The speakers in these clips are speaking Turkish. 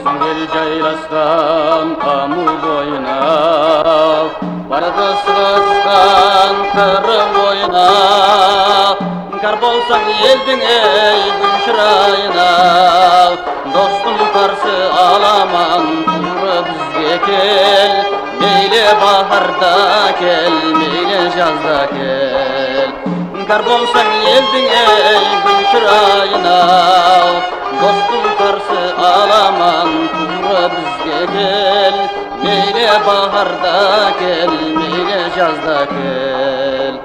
Süngel jaylaskan amu boyuna, barada sığaskan kırı boyuna. Kar bolsaң елдің ей күн шырайына, достым қарсы аламан туры бізге кел. Мейлі бахарда кел, мейлі жазда кел. Kar bolsaң елдің ей күн шырайына, dostum karşı alamam turra bizge gel. Meyle baharda gel, meyle жазda gel.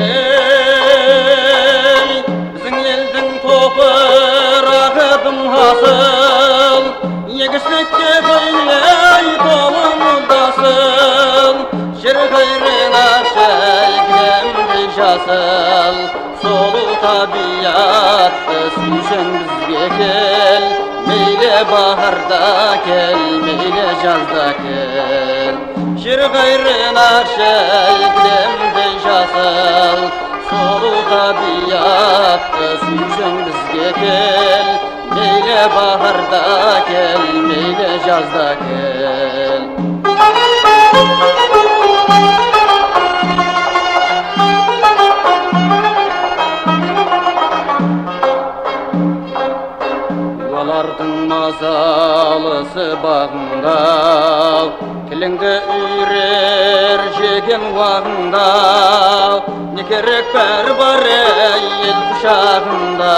Ey, bizim elдің toprağı hasıl, yegişlikке beyley dolumdasın. Şer gayrına şeygem yaşasıl, solu tabiatta süysen bizge gel. Meyle baharda gel, meyle жазda gel. Şer gayrına şeygem yaşasıl, solu tabiatta süysen bizge gel. Meyle baharda gel, meyle жазda gel. Yuvalardın mazalısı bağında, Kilingde ürer jegen vağında. Ne gerek var el kuşağında,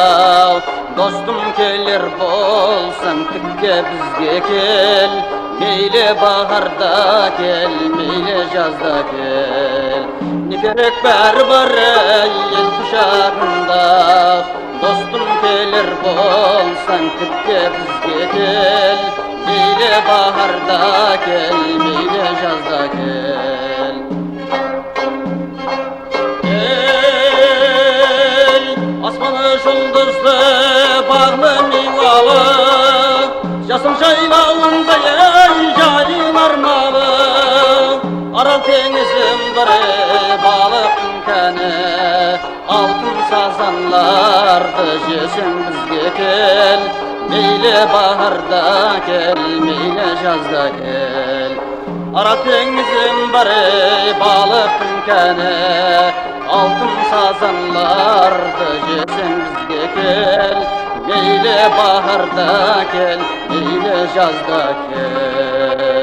dostum gelir bolsan tikke bizge gel. Meyle baharda gel, meyle жазda gel. Ne gerek var el kuşağında, dostum gelir bolsan tikke bizge gel. Meyle baharda gel, meyle жазda gel. Ey, asmanı жұлдызды bağlı mivalı, Jasım jaylağında ey jayın armalı. Aral tengizim bir balık kene, altın sazanlardı jesin bizge gel. Meyle baharda gel, meyle жазda gel. Aral tengizim bir balık kene, altın sazanlardı jesin bizge gel. Meyle baharda gel, meyle жазda gel.